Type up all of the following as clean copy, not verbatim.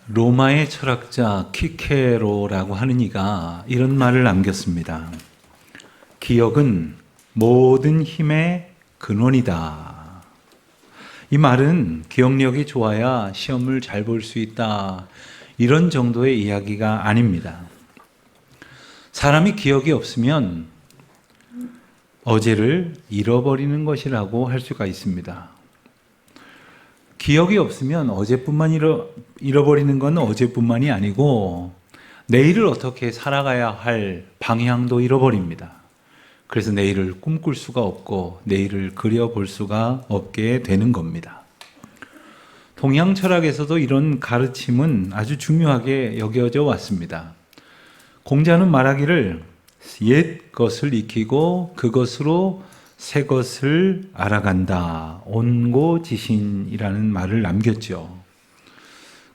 로마의 철학자 키케로라고 하는 이가 이런 말을 남겼습니다. 기억은 모든 힘의 근원이다. 이 말은 기억력이 좋아야 시험을 잘 볼 수 있다, 이런 정도의 이야기가 아닙니다. 사람이 기억이 없으면 어제를 잃어버리는 것이라고 할 수가 있습니다. 기억이 없으면 어제뿐만 잃어버리는 건 어제뿐만이 아니고 내일을 어떻게 살아가야 할 방향도 잃어버립니다. 그래서 내일을 꿈꿀 수가 없고 내일을 그려볼 수가 없게 되는 겁니다. 동양 철학에서도 이런 가르침은 아주 중요하게 여겨져 왔습니다. 공자는 말하기를 옛 것을 익히고 그것으로 새 것을 알아간다. 온고지신이라는 말을 남겼죠.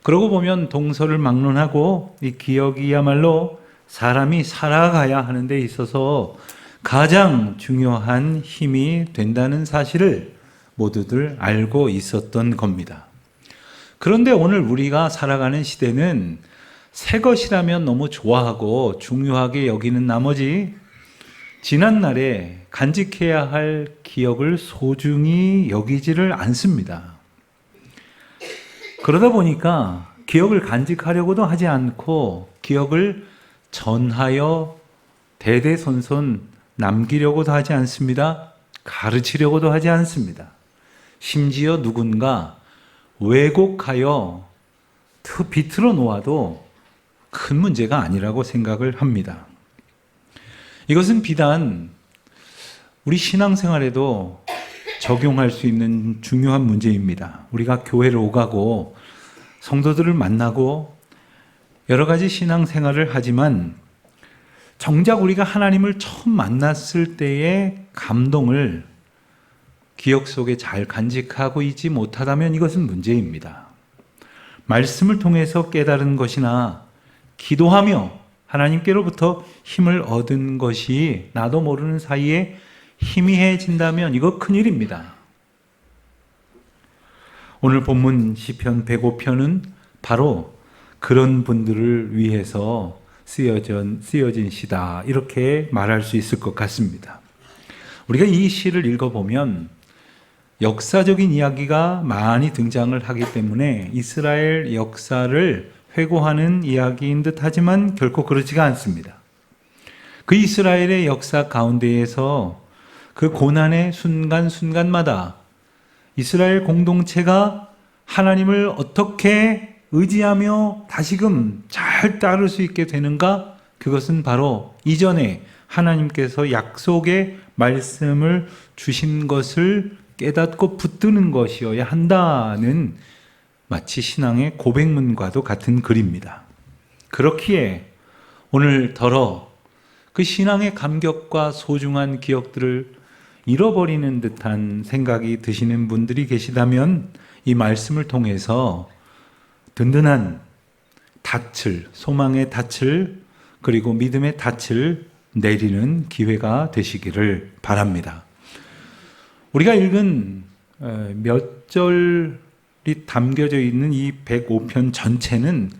그러고 보면 동서를 막론하고 이 기억이야말로 사람이 살아가야 하는 데 있어서 가장 중요한 힘이 된다는 사실을 모두들 알고 있었던 겁니다. 그런데 오늘 우리가 살아가는 시대는 새 것이라면 너무 좋아하고 중요하게 여기는 나머지 지난날에 간직해야 할 기억을 소중히 여기지를 않습니다. 그러다 보니까 기억을 간직하려고도 하지 않고 기억을 전하여 대대손손 남기려고도 하지 않습니다. 가르치려고도 하지 않습니다. 심지어 누군가 왜곡하여 비틀어 놓아도 큰 문제가 아니라고 생각을 합니다. 이것은 비단 우리 신앙생활에도 적용할 수 있는 중요한 문제입니다. 우리가 교회를 오가고 성도들을 만나고 여러 가지 신앙생활을 하지만 정작 우리가 하나님을 처음 만났을 때의 감동을 기억 속에 잘 간직하고 있지 못하다면 이것은 문제입니다. 말씀을 통해서 깨달은 것이나 기도하며 하나님께로부터 힘을 얻은 것이 나도 모르는 사이에 희미해진다면 이거 큰일입니다. 오늘 본문 시편 105편은 바로 그런 분들을 위해서 쓰여진 시다, 이렇게 말할 수 있을 것 같습니다. 우리가 이 시를 읽어보면 역사적인 이야기가 많이 등장을 하기 때문에 이스라엘 역사를 회고하는 이야기인 듯 하지만 결코 그렇지가 않습니다. 그 이스라엘의 역사 가운데에서 그 고난의 순간순간마다 이스라엘 공동체가 하나님을 어떻게 의지하며 다시금 잘 따를 수 있게 되는가? 그것은 바로 이전에 하나님께서 약속의 말씀을 주신 것을 깨닫고 붙드는 것이어야 한다는 마치 신앙의 고백문과도 같은 글입니다. 그렇기에 오늘더러 그 신앙의 감격과 소중한 기억들을 잃어버리는 듯한 생각이 드시는 분들이 계시다면 이 말씀을 통해서 든든한 닻을, 소망의 닻을, 그리고 믿음의 닻을 내리는 기회가 되시기를 바랍니다. 우리가 읽은 몇 절이 담겨져 있는 이 105편 전체는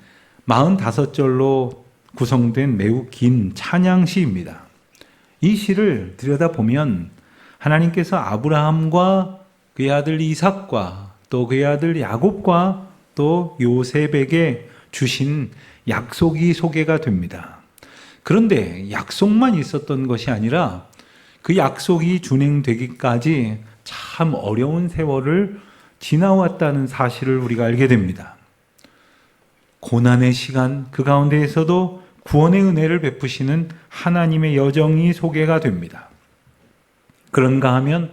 45절로 구성된 매우 긴 찬양시입니다. 이 시를 들여다보면 하나님께서 아브라함과 그의 아들 이삭과 또 그의 아들 야곱과 또 요셉에게 주신 약속이 소개가 됩니다. 그런데 약속만 있었던 것이 아니라 그 약속이 준행되기까지 참 어려운 세월을 지나왔다는 사실을 우리가 알게 됩니다. 고난의 시간, 그 가운데에서도 구원의 은혜를 베푸시는 하나님의 여정이 소개가 됩니다. 그런가 하면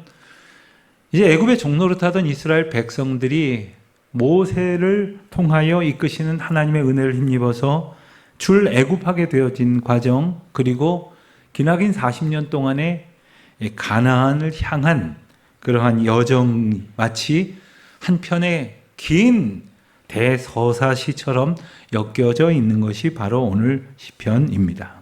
이제 애굽의 종로를 타던 이스라엘 백성들이 모세를 통하여 이끄시는 하나님의 은혜를 힘입어서 출애굽하게 되어진 과정, 그리고 기나긴 40년 동안의 가나안을 향한 그러한 여정이 마치 한편의 긴 대서사시처럼 엮여져 있는 것이 바로 오늘 시편입니다.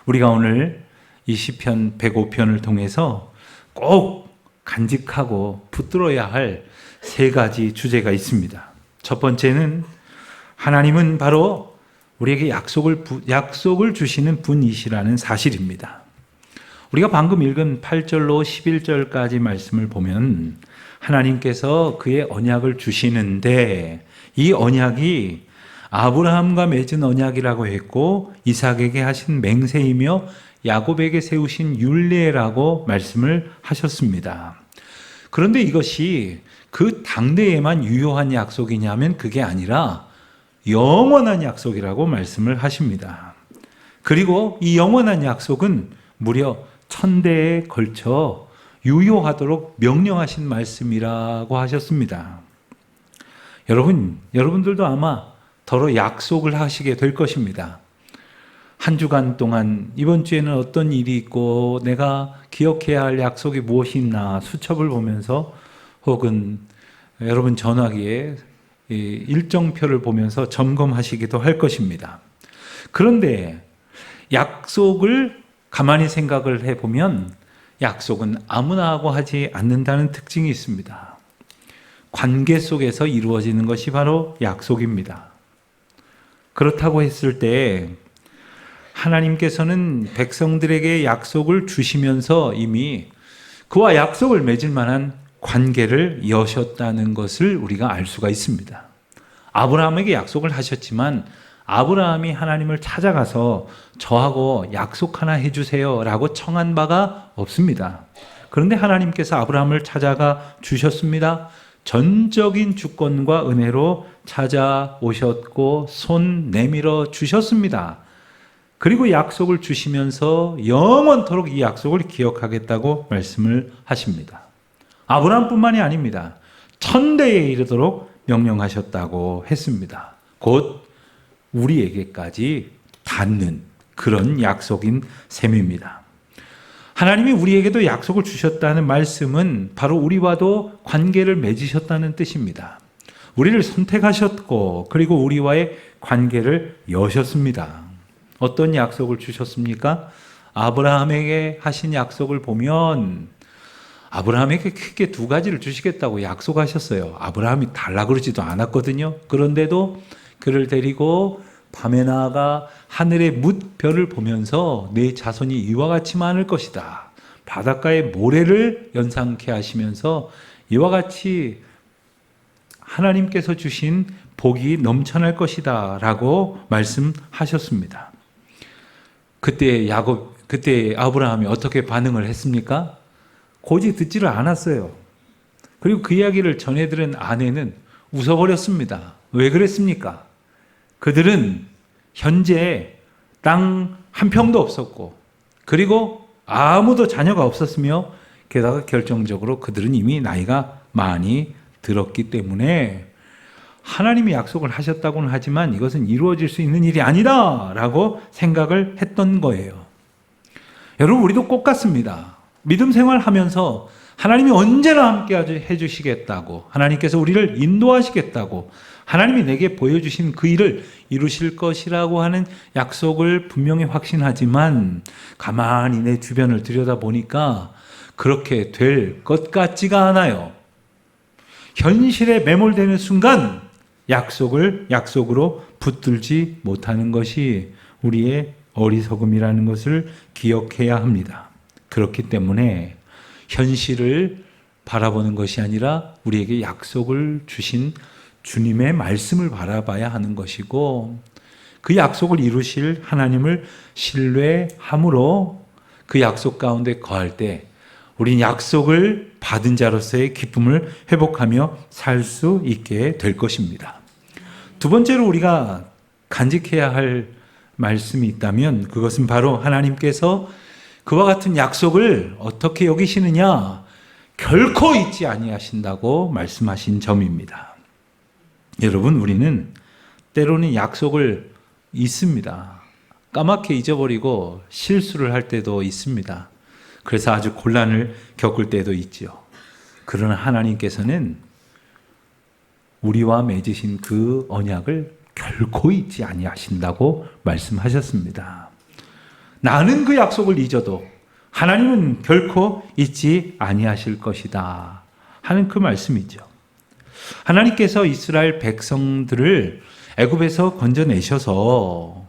우리가 오늘 이 시편 105편을 통해서 꼭 간직하고 붙들어야 할 세 가지 주제가 있습니다. 첫 번째는 하나님은 바로 우리에게 약속을 주시는 분이시라는 사실입니다. 우리가 방금 읽은 8절로 11절까지 말씀을 보면 하나님께서 그의 언약을 주시는데 이 언약이 아브라함과 맺은 언약이라고 했고 이삭에게 하신 맹세이며 야곱에게 세우신 율례라고 말씀을 하셨습니다. 그런데 이것이 그 당대에만 유효한 약속이냐면 그게 아니라 영원한 약속이라고 말씀을 하십니다. 그리고 이 영원한 약속은 무려 1000대에 걸쳐 유효하도록 명령하신 말씀이라고 하셨습니다. 여러분들도 아마 더러 약속을 하시게 될 것입니다. 한 주간 동안 이번 주에는 어떤 일이 있고 내가 기억해야 할 약속이 무엇이 있나 수첩을 보면서 혹은 여러분 전화기에 일정표를 보면서 점검하시기도 할 것입니다. 그런데 약속을 가만히 생각을 해보면 약속은 아무나 하고 하지 않는다는 특징이 있습니다. 관계 속에서 이루어지는 것이 바로 약속입니다. 그렇다고 했을 때 하나님께서는 백성들에게 약속을 주시면서 이미 그와 약속을 맺을 만한 관계를 여셨다는 것을 우리가 알 수가 있습니다. 아브라함에게 약속을 하셨지만 아브라함이 하나님을 찾아가서 저하고 약속 하나 해주세요 라고 청한 바가 없습니다. 그런데 하나님께서 아브라함을 찾아가 주셨습니다. 전적인 주권과 은혜로 찾아오셨고 손 내밀어 주셨습니다. 그리고 약속을 주시면서 영원토록 이 약속을 기억하겠다고 말씀을 하십니다. 아브라함뿐만이 아닙니다. 1000대에 이르도록 명령하셨다고 했습니다. 곧 우리에게까지 닿는 그런 약속인 셈입니다. 하나님이 우리에게도 약속을 주셨다는 말씀은 바로 우리와도 관계를 맺으셨다는 뜻입니다. 우리를 선택하셨고 그리고 우리와의 관계를 여셨습니다. 어떤 약속을 주셨습니까? 아브라함에게 하신 약속을 보면 아브라함에게 크게 두 가지를 주시겠다고 약속하셨어요. 아브라함이 달라 그러지도 않았거든요. 그런데도 그를 데리고 밤에 나아가 하늘의 뭇별을 보면서 내 자손이 이와 같이 많을 것이다. 바닷가의 모래를 연상케 하시면서 이와 같이 하나님께서 주신 복이 넘쳐날 것이다 라고 말씀하셨습니다. 그때 아브라함이 어떻게 반응을 했습니까? 고지 듣지를 않았어요. 그리고 그 이야기를 전해들은 아내는 웃어버렸습니다. 왜 그랬습니까? 그들은 현재 땅 한 평도 없었고 그리고 아무도 자녀가 없었으며 게다가 결정적으로 그들은 이미 나이가 많이 들었기 때문에 하나님이 약속을 하셨다고는 하지만 이것은 이루어질 수 있는 일이 아니다 라고 생각을 했던 거예요. 여러분 우리도 똑같습니다. 믿음 생활하면서 하나님이 언제나 함께 해주시겠다고 하나님께서 우리를 인도하시겠다고 하나님이 내게 보여주신 그 일을 이루실 것이라고 하는 약속을 분명히 확신하지만 가만히 내 주변을 들여다보니까 그렇게 될 것 같지가 않아요. 현실에 매몰되는 순간 약속으로 붙들지 못하는 것이 우리의 어리석음이라는 것을 기억해야 합니다. 그렇기 때문에 현실을 바라보는 것이 아니라 우리에게 약속을 주신 주님의 말씀을 바라봐야 하는 것이고 그 약속을 이루실 하나님을 신뢰함으로 그 약속 가운데 거할 때 우린 약속을 받은 자로서의 기쁨을 회복하며 살 수 있게 될 것입니다. 두 번째로 우리가 간직해야 할 말씀이 있다면 그것은 바로 하나님께서 그와 같은 약속을 어떻게 여기시느냐? 결코 잊지 아니하신다고 말씀하신 점입니다. 여러분, 우리는 때로는 약속을 잊습니다. 까맣게 잊어버리고 실수를 할 때도 있습니다. 그래서 아주 곤란을 겪을 때도 있죠. 그러나 하나님께서는 우리와 맺으신 그 언약을 결코 잊지 아니하신다고 말씀하셨습니다. 나는 그 약속을 잊어도 하나님은 결코 잊지 아니하실 것이다 하는 그 말씀이죠. 하나님께서 이스라엘 백성들을 애굽에서 건져내셔서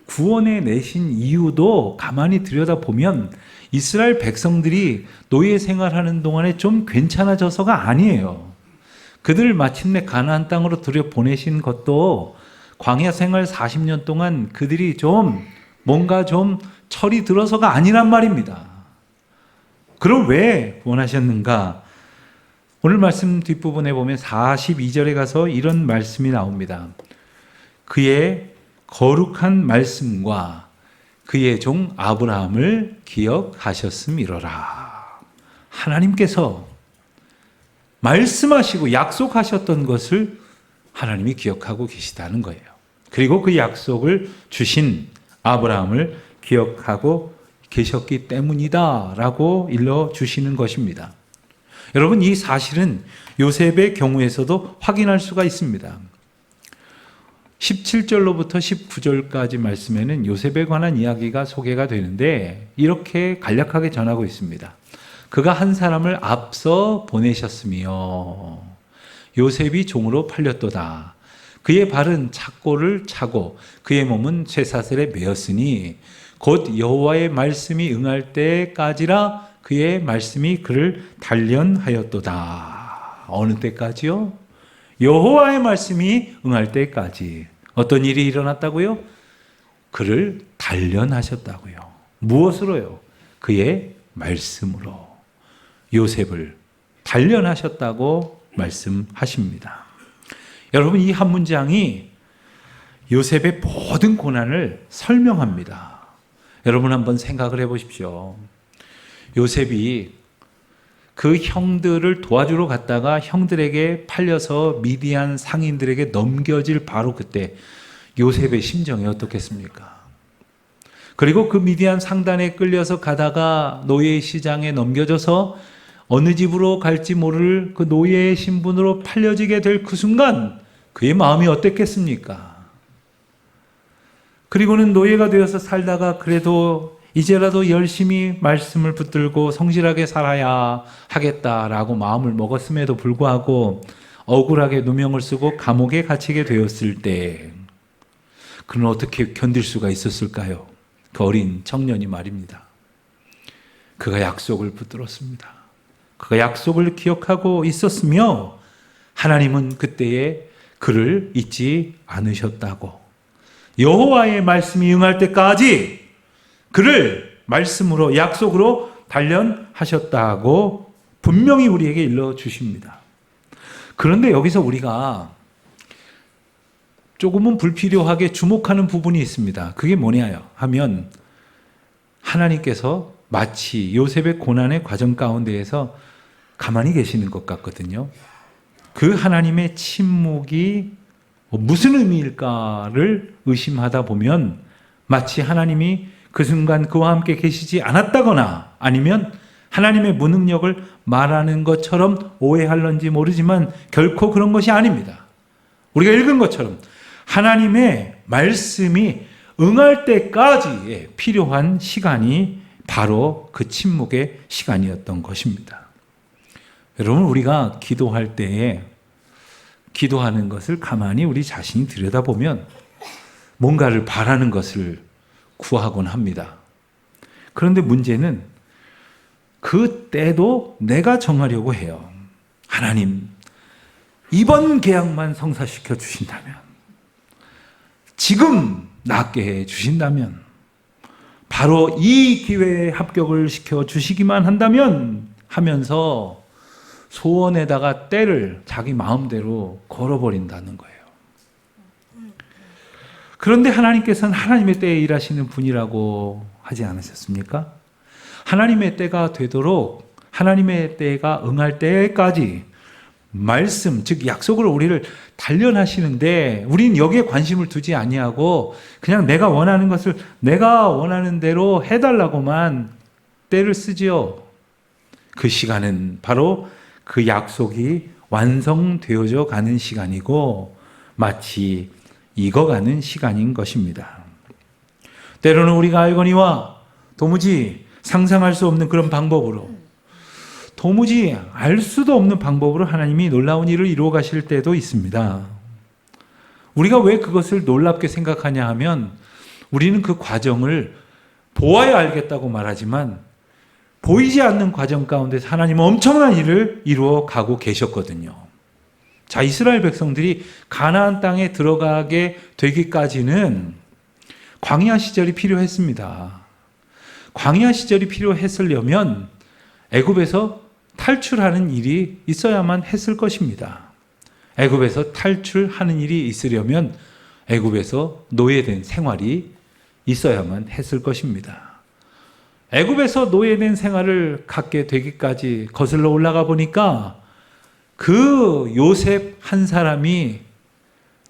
구원해 내신 이유도 가만히 들여다보면 이스라엘 백성들이 노예 생활하는 동안에 좀 괜찮아져서가 아니에요. 그들을 마침내 가나안 땅으로 들여보내신 것도 광야 생활 40년 동안 그들이 좀 뭔가 좀 철이 들어서가 아니란 말입니다. 그럼 왜 구원하셨는가? 오늘 말씀 뒷부분에 보면 42절에 가서 이런 말씀이 나옵니다. 그의 거룩한 말씀과 그의 종 아브라함을 기억하셨음이로라. 하나님께서 말씀하시고 약속하셨던 것을 하나님이 기억하고 계시다는 거예요. 그리고 그 약속을 주신 아브라함을 기억하고 계셨기 때문이다 라고 일러주시는 것입니다. 여러분, 이 사실은 요셉의 경우에서도 확인할 수가 있습니다. 17절로부터 19절까지 말씀에는 요셉에 관한 이야기가 소개가 되는데 이렇게 간략하게 전하고 있습니다. 그가 한 사람을 앞서 보내셨으며 요셉이 종으로 팔렸도다. 그의 발은 착고를 차고 그의 몸은 쇠사슬에 매었으니 곧 여호와의 말씀이 응할 때까지라 그의 말씀이 그를 단련하였도다. 어느 때까지요? 여호와의 말씀이 응할 때까지. 어떤 일이 일어났다고요? 그를 단련하셨다고요. 무엇으로요? 그의 말씀으로 요셉을 단련하셨다고 말씀하십니다. 여러분, 이 한 문장이 요셉의 모든 고난을 설명합니다. 여러분 한번 생각을 해보십시오. 요셉이 그 형들을 도와주러 갔다가 형들에게 팔려서 미디안 상인들에게 넘겨질 바로 그때 요셉의 심정이 어떻겠습니까? 그리고 그 미디안 상단에 끌려서 가다가 노예 시장에 넘겨져서 어느 집으로 갈지 모를 그 노예의 신분으로 팔려지게 될 그 순간 그의 마음이 어땠겠습니까? 그리고는 노예가 되어서 살다가 그래도 이제라도 열심히 말씀을 붙들고 성실하게 살아야 하겠다라고 마음을 먹었음에도 불구하고 억울하게 누명을 쓰고 감옥에 갇히게 되었을 때 그는 어떻게 견딜 수가 있었을까요? 그 어린 청년이 말입니다. 그가 약속을 붙들었습니다. 그가 약속을 기억하고 있었으며 하나님은 그때에 그를 잊지 않으셨다고, 여호와의 말씀이 응할 때까지 그를 말씀으로 약속으로 단련하셨다고 분명히 우리에게 일러주십니다. 그런데 여기서 우리가 조금은 불필요하게 주목하는 부분이 있습니다. 그게 뭐냐 하면 하나님께서 마치 요셉의 고난의 과정 가운데에서 가만히 계시는 것 같거든요. 그 하나님의 침묵이 무슨 의미일까를 의심하다 보면 마치 하나님이 그 순간 그와 함께 계시지 않았다거나 아니면 하나님의 무능력을 말하는 것처럼 오해할런지 모르지만 결코 그런 것이 아닙니다. 우리가 읽은 것처럼 하나님의 말씀이 응할 때까지의 필요한 시간이 바로 그 침묵의 시간이었던 것입니다. 여러분, 우리가 기도할 때에 기도하는 것을 가만히 우리 자신이 들여다보면 뭔가를 바라는 것을 구하곤 합니다. 그런데 문제는 그 때도 내가 정하려고 해요. 하나님, 이번 계약만 성사시켜 주신다면, 지금 낫게 해 주신다면, 바로 이 기회에 합격을 시켜 주시기만 한다면 하면서 소원에다가 때를 자기 마음대로 걸어버린다는 거예요. 그런데 하나님께서는 하나님의 때에 일하시는 분이라고 하지 않으셨습니까? 하나님의 때가 되도록 하나님의 때가 응할 때까지 말씀, 즉 약속으로 우리를 단련하시는데 우리는 여기에 관심을 두지 아니하고 그냥 내가 원하는 것을 내가 원하는 대로 해달라고만 때를 쓰지요. 그 시간은 바로 그 약속이 완성되어져 가는 시간이고 마치 익어가는 시간인 것입니다. 때로는 우리가 알거니와 도무지 상상할 수 없는 그런 방법으로, 도무지 알 수도 없는 방법으로 하나님이 놀라운 일을 이루어 가실 때도 있습니다. 우리가 왜 그것을 놀랍게 생각하냐 하면 우리는 그 과정을 보아야 알겠다고 말하지만 보이지 않는 과정 가운데 하나님은 엄청난 일을 이루어 가고 계셨거든요. 자, 이스라엘 백성들이 가나안 땅에 들어가게 되기까지는 광야 시절이 필요했습니다. 광야 시절이 필요했으려면 애굽에서 탈출하는 일이 있어야만 했을 것입니다. 애굽에서 탈출하는 일이 있으려면 애굽에서 노예된 생활이 있어야만 했을 것입니다. 애굽에서 노예된 생활을 갖게 되기까지 거슬러 올라가 보니까 그 요셉 한 사람이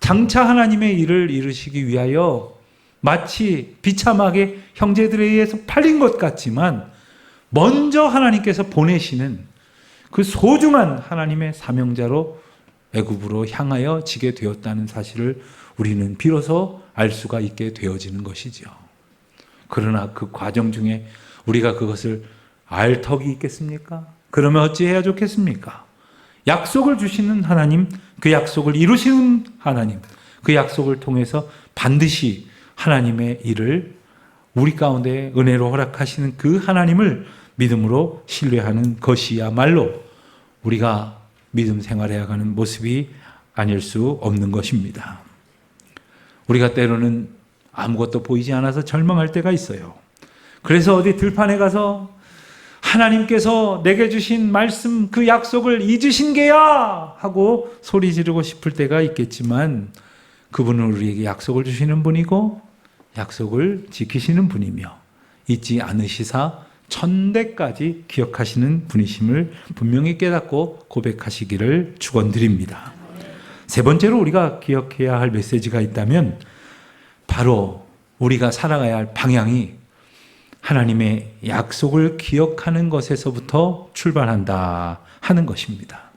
장차 하나님의 일을 이루시기 위하여 마치 비참하게 형제들에 의해서 팔린 것 같지만 먼저 하나님께서 보내시는 그 소중한 하나님의 사명자로 애굽으로 향하여 지게 되었다는 사실을 우리는 비로소 알 수가 있게 되어지는 것이죠. 그러나 그 과정 중에 우리가 그것을 알 턱이 있겠습니까? 그러면 어찌해야 좋겠습니까? 약속을 주시는 하나님, 그 약속을 이루시는 하나님, 그 약속을 통해서 반드시 하나님의 일을 우리 가운데 은혜로 허락하시는 그 하나님을 믿음으로 신뢰하는 것이야말로 우리가 믿음 생활해야 하는 모습이 아닐 수 없는 것입니다. 우리가 때로는 아무것도 보이지 않아서 절망할 때가 있어요. 그래서 어디 들판에 가서 하나님께서 내게 주신 말씀 그 약속을 잊으신 게야 하고 소리 지르고 싶을 때가 있겠지만 그분은 우리에게 약속을 주시는 분이고 약속을 지키시는 분이며 잊지 않으시사 천대까지 기억하시는 분이심을 분명히 깨닫고 고백하시기를 축원드립니다. 세 번째로 우리가 기억해야 할 메시지가 있다면 바로 우리가 살아가야 할 방향이 하나님의 약속을 기억하는 것에서부터 출발한다 하는 것입니다.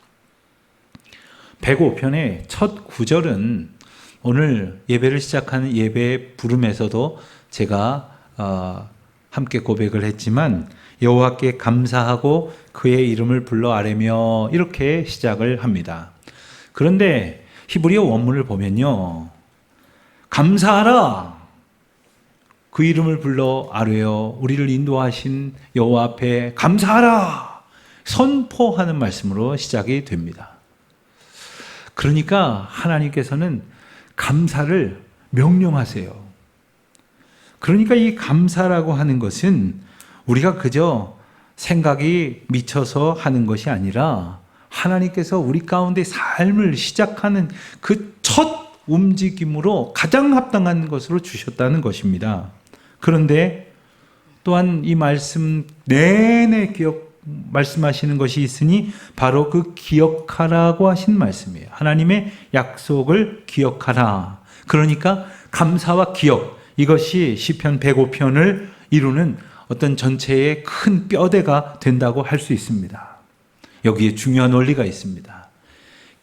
105편의 첫 구절은 오늘 예배를 시작하는 예배 부름에서도 제가 함께 고백을 했지만 여호와께 감사하고 그의 이름을 불러 아뢰며 이렇게 시작을 합니다. 그런데 히브리어 원문을 보면요, 감사하라, 그 이름을 불러 아뢰어 우리를 인도하신 여호와 앞에 감사하라, 선포하는 말씀으로 시작이 됩니다. 그러니까 하나님께서는 감사를 명령하세요. 그러니까 이 감사라고 하는 것은 우리가 그저 생각이 미쳐서 하는 것이 아니라 하나님께서 우리 가운데 삶을 시작하는 그 첫 움직임으로 가장 합당한 것으로 주셨다는 것입니다. 그런데 또한 이 말씀 내내 말씀하시는 것이 있으니 바로 그 기억하라고 하신 말씀이에요. 하나님의 약속을 기억하라. 그러니까 감사와 기억, 이것이 시편 105편을 이루는 어떤 전체의 큰 뼈대가 된다고 할 수 있습니다. 여기에 중요한 원리가 있습니다.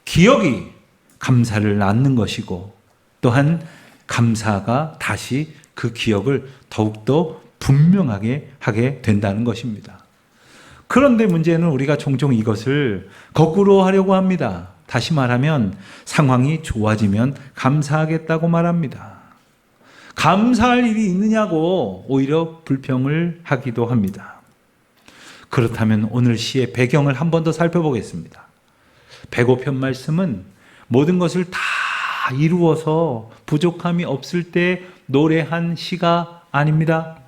기억이 감사를 낳는 것이고 또한 감사가 다시 그 기억을 더욱더 분명하게 하게 된다는 것입니다. 그런데 문제는 우리가 종종 이것을 거꾸로 하려고 합니다. 다시 말하면 상황이 좋아지면 감사하겠다고 말합니다. 감사할 일이 있느냐고 오히려 불평을 하기도 합니다. 그렇다면 오늘 시의 배경을 한 번 더 살펴보겠습니다. 105편 말씀은 모든 것을 다 이루어서 부족함이 없을 때 노래한 시가 아닙니다.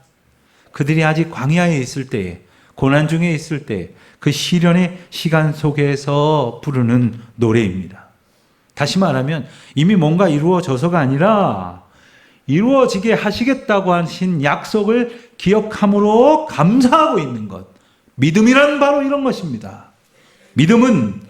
그들이 아직 광야에 있을 때에, 고난 중에 있을 때, 그 시련의 시간 속에서 부르는 노래입니다. 다시 말하면 이미 뭔가 이루어져서가 아니라 이루어지게 하시겠다고 하신 약속을 기억함으로 감사하고 있는 것. 믿음이란 바로 이런 것입니다. 믿음은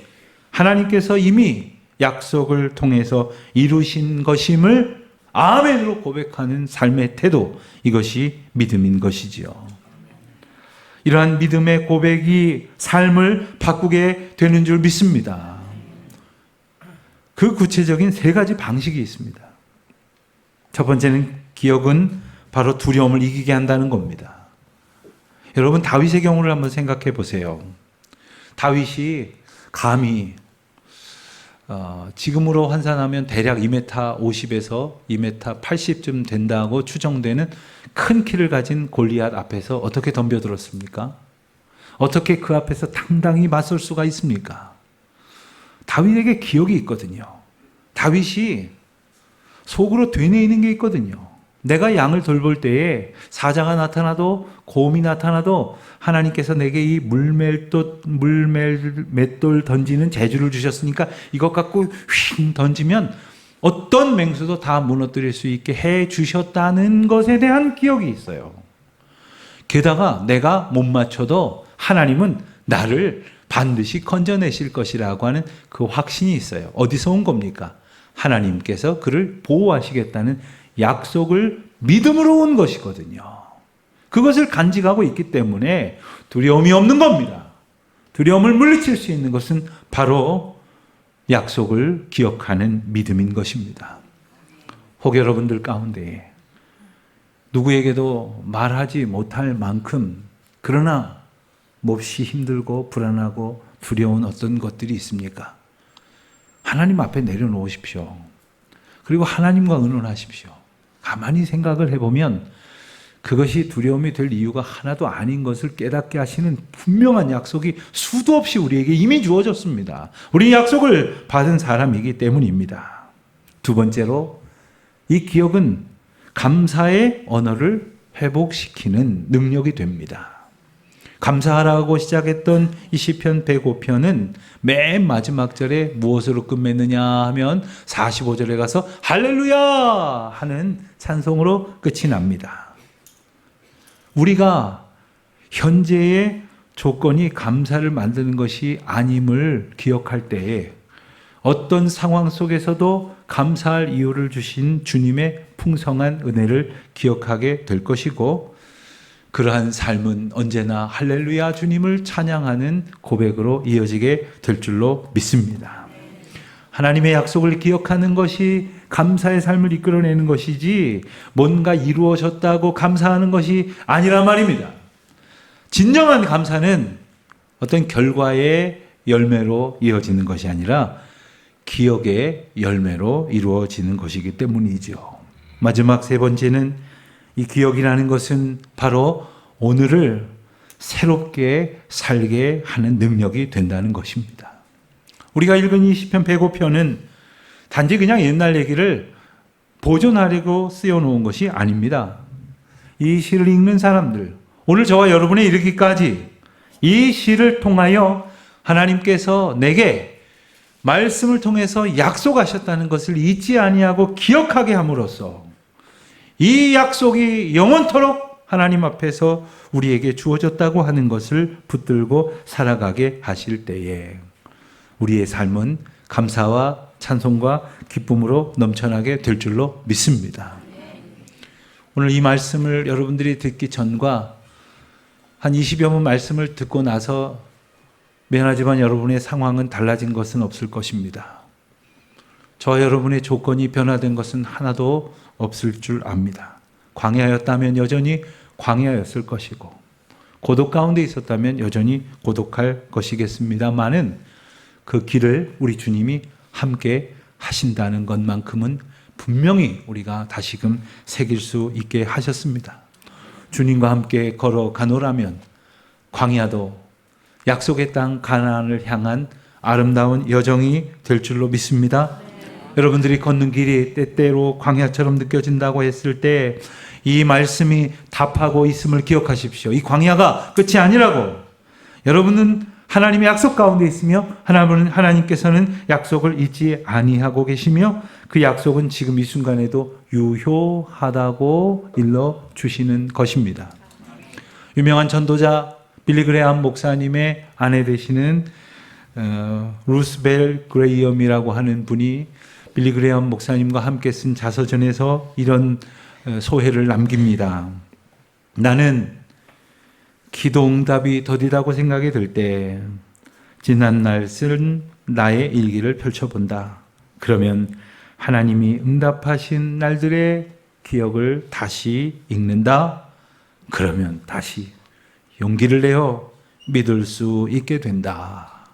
하나님께서 이미 약속을 통해서 이루신 것임을 아멘으로 고백하는 삶의 태도, 이것이 믿음인 것이지요. 이러한 믿음의 고백이 삶을 바꾸게 되는 줄 믿습니다. 그 구체적인 세 가지 방식이 있습니다. 첫 번째는 기억은 바로 두려움을 이기게 한다는 겁니다. 여러분, 다윗의 경우를 한번 생각해 보세요. 다윗이 감히 지금으로 환산하면 대략 2m 50에서 2m 80쯤 된다고 추정되는 큰 키를 가진 골리앗 앞에서 어떻게 덤벼들었습니까? 어떻게 그 앞에서 당당히 맞설 수가 있습니까? 다윗에게 기억이 있거든요. 다윗이 속으로 되뇌이는 게 있거든요. 내가 양을 돌볼 때에 사자가 나타나도 곰이 나타나도 하나님께서 내게 이 물맷돌 던지는 재주를 주셨으니까 이것 갖고 휙 던지면 어떤 맹수도 다 무너뜨릴 수 있게 해 주셨다는 것에 대한 기억이 있어요. 게다가 내가 못 맞춰도 하나님은 나를 반드시 건져내실 것이라고 하는 그 확신이 있어요. 어디서 온 겁니까? 하나님께서 그를 보호하시겠다는 약속을 믿음으로 온 것이거든요. 그것을 간직하고 있기 때문에 두려움이 없는 겁니다. 두려움을 물리칠 수 있는 것은 바로 약속을 기억하는 믿음인 것입니다. 혹 여러분들 가운데 누구에게도 말하지 못할 만큼 그러나 몹시 힘들고 불안하고 두려운 어떤 것들이 있습니까? 하나님 앞에 내려놓으십시오. 그리고 하나님과 의논하십시오. 가만히 생각을 해보면 그것이 두려움이 될 이유가 하나도 아닌 것을 깨닫게 하시는 분명한 약속이 수도 없이 우리에게 이미 주어졌습니다. 우리 약속을 받은 사람이기 때문입니다. 두 번째로 이 기억은 감사의 언어를 회복시키는 능력이 됩니다. 감사하라고 시작했던 이 시편 105편은 맨 마지막 절에 무엇으로 끝맺느냐 하면 45절에 가서 할렐루야 하는 찬송으로 끝이 납니다. 우리가 현재의 조건이 감사를 만드는 것이 아님을 기억할 때에 어떤 상황 속에서도 감사할 이유를 주신 주님의 풍성한 은혜를 기억하게 될 것이고, 그러한 삶은 언제나 할렐루야 주님을 찬양하는 고백으로 이어지게 될 줄로 믿습니다. 하나님의 약속을 기억하는 것이 감사의 삶을 이끌어내는 것이지 뭔가 이루어졌다고 감사하는 것이 아니란 말입니다. 진정한 감사는 어떤 결과의 열매로 이어지는 것이 아니라 기억의 열매로 이루어지는 것이기 때문이죠. 마지막 세 번째는 이 기억이라는 것은 바로 오늘을 새롭게 살게 하는 능력이 된다는 것입니다. 우리가 읽은 이 시편 105편은 단지 그냥 옛날 얘기를 보존하려고 쓰여놓은 것이 아닙니다. 이 시를 읽는 사람들, 오늘 저와 여러분에 이르기까지 이 시를 통하여 하나님께서 내게 말씀을 통해서 약속하셨다는 것을 잊지 아니하고 기억하게 함으로써 이 약속이 영원토록 하나님 앞에서 우리에게 주어졌다고 하는 것을 붙들고 살아가게 하실 때에 우리의 삶은 감사와 찬송과 기쁨으로 넘쳐나게 될 줄로 믿습니다. 오늘 이 말씀을 여러분들이 듣기 전과 한 20여 번 말씀을 듣고 나서 미안하지만 여러분의 상황은 달라진 것은 없을 것입니다. 저와 여러분의 조건이 변화된 것은 하나도 없을 줄 압니다. 광야였다면 여전히 광야였을 것이고 고독 가운데 있었다면 여전히 고독할 것이겠습니다만은 그 길을 우리 주님이 함께 하신다는 것만큼은 분명히 우리가 다시금 새길 수 있게 하셨습니다. 주님과 함께 걸어가노라면 광야도 약속의 땅 가나안을 향한 아름다운 여정이 될 줄로 믿습니다. 여러분들이 걷는 길이 때때로 광야처럼 느껴진다고 했을 때 이 말씀이 답하고 있음을 기억하십시오. 이 광야가 끝이 아니라고. 여러분은 하나님의 약속 가운데 있으며 하나님께서는 약속을 잊지 아니하고 계시며 그 약속은 지금 이 순간에도 유효하다고 일러주시는 것입니다. 유명한 전도자 빌리 그레이엄 목사님의 아내 되시는 루스벨 그레이엄이라고 하는 분이 빌리 그레이엄 목사님과 함께 쓴 자서전에서 이런 소회를 남깁니다. 나는 기도 응답이 더디다고 생각이 들 때 지난날 쓴 나의 일기를 펼쳐본다. 그러면 하나님이 응답하신 날들의 기억을 다시 읽는다. 그러면 다시 용기를 내어 믿을 수 있게 된다.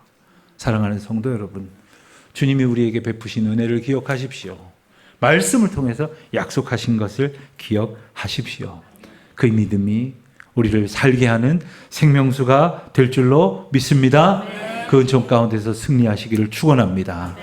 사랑하는 성도 여러분, 주님이 우리에게 베푸신 은혜를 기억하십시오. 말씀을 통해서 약속하신 것을 기억하십시오. 그 믿음이 우리를 살게 하는 생명수가 될 줄로 믿습니다. 그 은총 가운데서 승리하시기를 축원합니다.